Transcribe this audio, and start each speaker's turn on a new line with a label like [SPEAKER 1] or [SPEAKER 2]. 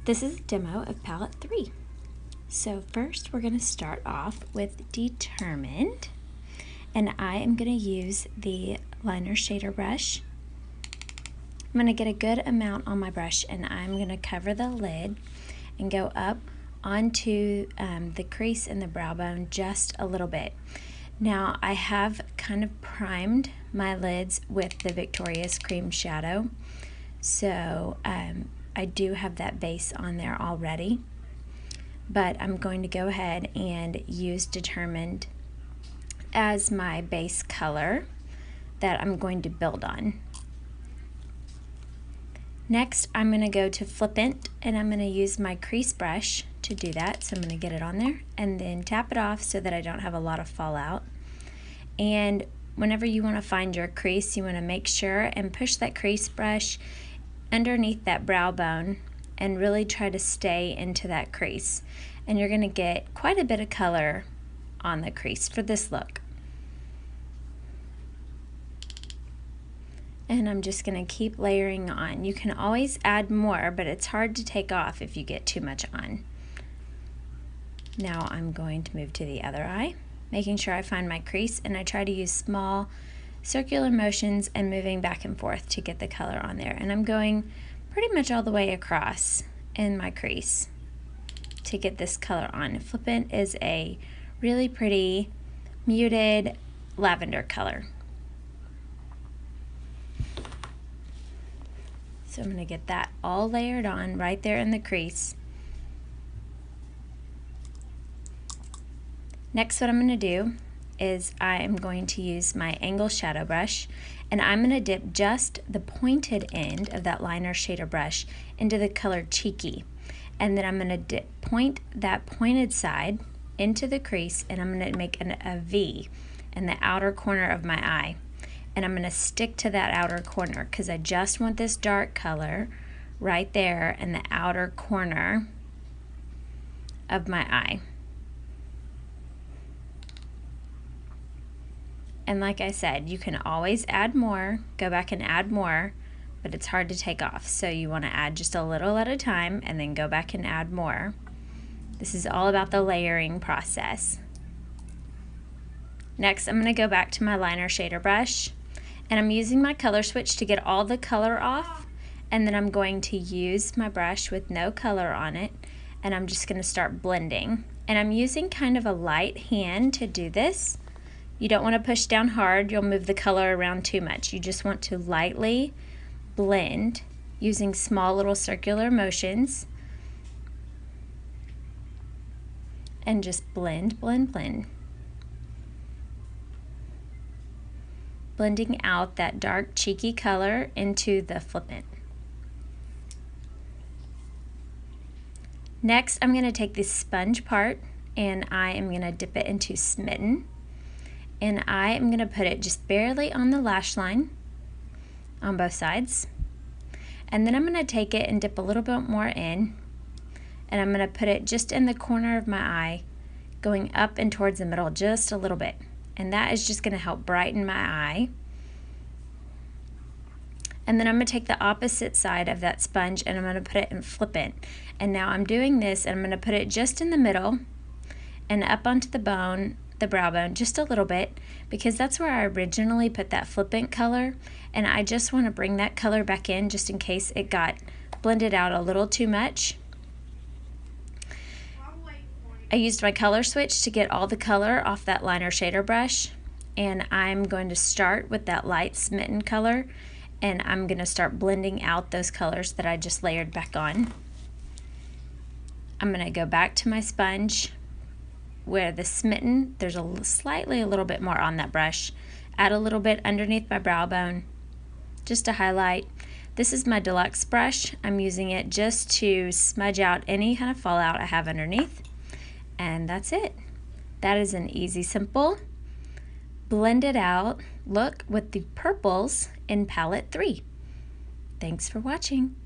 [SPEAKER 1] This is a demo of palette 3. So first we're going to start off with Determined, and I am going to use the liner shader brush. I'm going to get a good amount on my brush and I'm going to cover the lid and go up onto the crease in the brow bone just a little bit. Now I have kind of primed my lids with the Victoria's Cream Shadow, so I do have that base on there already, but I'm going to go ahead and use Determined as my base color that I'm going to build on. Next, I'm going to go to Flippant and I'm going to use my crease brush to do that. So I'm going to get it on there and then tap it off so that I don't have a lot of fallout. And whenever you want to find your crease, you want to make sure and push that crease brush underneath that brow bone and really try to stay into that crease. And you're going to get quite a bit of color on the crease for this look. And I'm just going to keep layering on. You can always add more, but it's hard to take off if you get too much on. Now I'm going to move to the other eye, making sure I find my crease, and I try to use small circular motions and moving back and forth to get the color on there. And I'm going pretty much all the way across in my crease to get this color on. Flippant is a really pretty muted lavender color. So I'm going to get that all layered on right there in the crease. Next, what I'm going to do is I am going to use my angle shadow brush, and I'm going to dip just the pointed end of that liner shader brush into the color Cheeky. And then I'm going to point that pointed side into the crease, and I'm going to make a V in the outer corner of my eye. And I'm going to stick to that outer corner because I just want this dark color right there in the outer corner of my eye. And like I said, you can always add more, go back and add more, but it's hard to take off. So you want to add just a little at a time and then go back and add more. This is all about the layering process. Next, I'm going to go back to my liner shader brush. And I'm using my color switch to get all the color off, and then I'm going to use my brush with no color on it, and I'm just going to start blending. And I'm using kind of a light hand to do this. You don't want to push down hard, you'll move the color around too much. You just want to lightly blend using small little circular motions and just blend, blend, blend. Blending out that dark cheeky color into the Flippant. Next, I'm going to take this sponge part and I am going to dip it into Smitten, and I am going to put it just barely on the lash line on both sides, and then I'm going to take it and dip a little bit more in, and I'm going to put it just in the corner of my eye, going up and towards the middle just a little bit. And that is just going to help brighten my eye. And then I'm going to take the opposite side of that sponge and I'm going to put it in Flippant. And now I'm doing this and I'm going to put it just in the middle and up onto the bone, the brow bone, just a little bit, because that's where I originally put that Flippant color. And I just want to bring that color back in just in case it got blended out a little too much. I used my color switch to get all the color off that liner shader brush, and I'm going to start with that light Smitten color, and I'm going to start blending out those colors that I just layered back on. I'm going to go back to my sponge where the Smitten, there's slightly a little bit more on that brush. Add a little bit underneath my brow bone just to highlight. This is my deluxe brush. I'm using it just to smudge out any kind of fallout I have underneath. And that's it. That is an easy, simple, blended out look with the purples in palette 3. Thanks for watching.